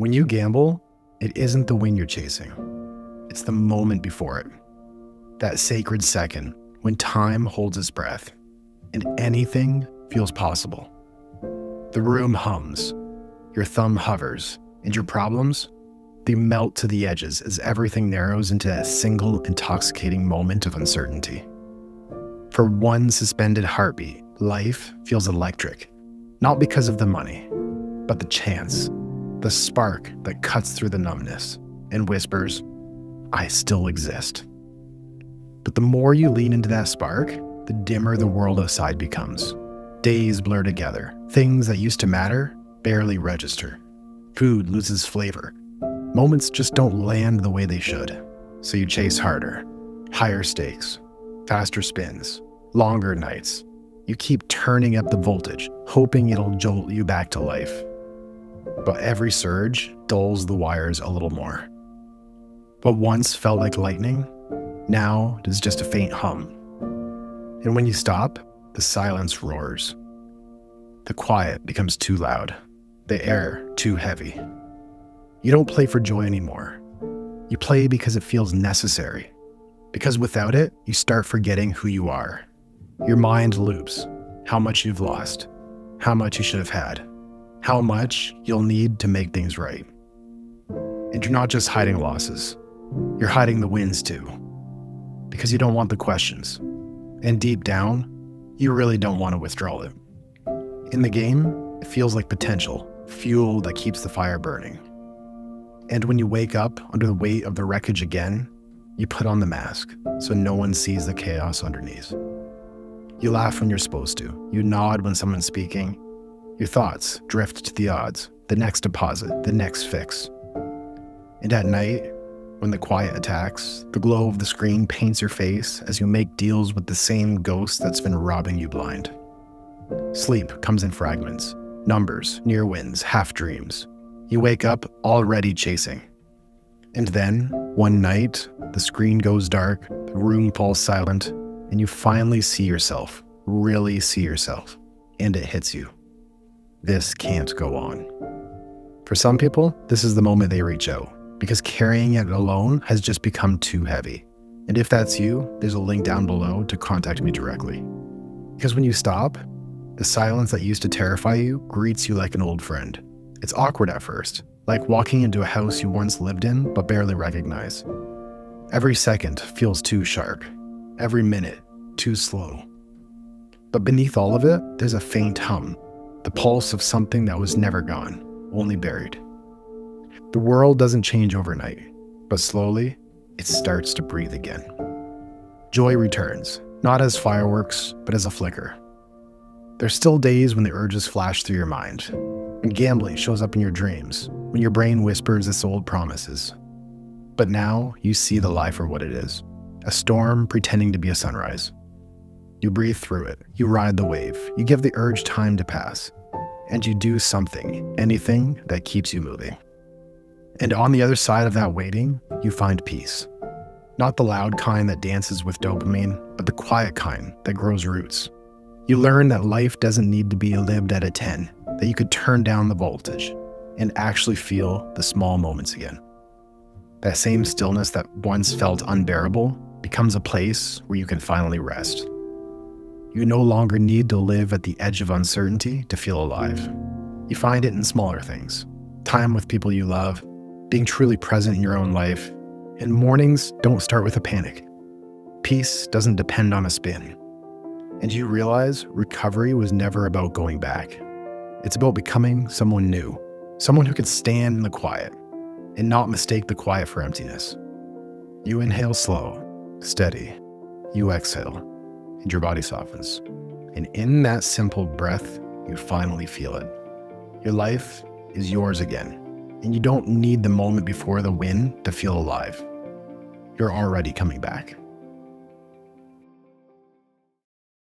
When you gamble, it isn't the win you're chasing. It's the moment before it. That sacred second when time holds its breath and anything feels possible. The room hums, your thumb hovers, and your problems, they melt to the edges as everything narrows into a single intoxicating moment of uncertainty. For one suspended heartbeat, life feels electric, not because of the money, but the chance, the spark that cuts through the numbness and whispers, I still exist. But the more you lean into that spark, the dimmer the world outside becomes. Days blur together. Things that used to matter barely register. Food loses flavor. Moments just don't land the way they should. So you chase harder, higher stakes, faster spins, longer nights. You keep turning up the voltage, hoping it'll jolt you back to life. But every surge dulls the wires a little more. What once felt like lightning, now is just a faint hum. And when you stop, the silence roars. The quiet becomes too loud, the air too heavy. You don't play for joy anymore. You play because it feels necessary. Because without it, you start forgetting who you are. Your mind loops, how much you've lost, how much you should have had, how much you'll need to make things right. And you're not just hiding losses, you're hiding the wins too. Because you don't want the questions. And deep down, you really don't want to withdraw it. In the game, it feels like potential, fuel that keeps the fire burning. And when you wake up under the weight of the wreckage again, you put on the mask so no one sees the chaos underneath. You laugh when you're supposed to. You nod when someone's speaking. Your thoughts drift to the odds, the next deposit, the next fix. And at night, when the quiet attacks, the glow of the screen paints your face as you make deals with the same ghost that's been robbing you blind. Sleep comes in fragments, numbers, near wins, half dreams. You wake up already chasing. And then, one night, the screen goes dark, the room falls silent, and you finally see yourself, really see yourself, and it hits you. This can't go on. For some people, this is the moment they reach out, because carrying it alone has just become too heavy. And if that's you, there's a link down below to contact me directly. Because when you stop, the silence that used to terrify you greets you like an old friend. It's awkward at first, like walking into a house you once lived in but barely recognize. Every second feels too sharp, every minute too slow. But beneath all of it, there's a faint hum, the pulse of something that was never gone, only buried. The world doesn't change overnight, but slowly, it starts to breathe again. Joy returns, not as fireworks, but as a flicker. There's still days when the urges flash through your mind, when gambling shows up in your dreams, when your brain whispers its old promises. But now, you see the lie for what it is, a storm pretending to be a sunrise. You breathe through it, you ride the wave, you give the urge time to pass, and you do something, anything that keeps you moving. And on the other side of that waiting, you find peace. Not the loud kind that dances with dopamine, but the quiet kind that grows roots. You learn that life doesn't need to be lived at a 10, that you could turn down the voltage and actually feel the small moments again. That same stillness that once felt unbearable becomes a place where you can finally rest. You no longer need to live at the edge of uncertainty to feel alive. You find it in smaller things, time with people you love, being truly present in your own life, and mornings don't start with a panic. Peace doesn't depend on a spin. And you realize recovery was never about going back. It's about becoming someone new, someone who can stand in the quiet and not mistake the quiet for emptiness. You inhale slow, steady. You exhale, and your body softens. And in that simple breath, you finally feel it. Your life is yours again. And you don't need the moment before the win to feel alive. You're already coming back.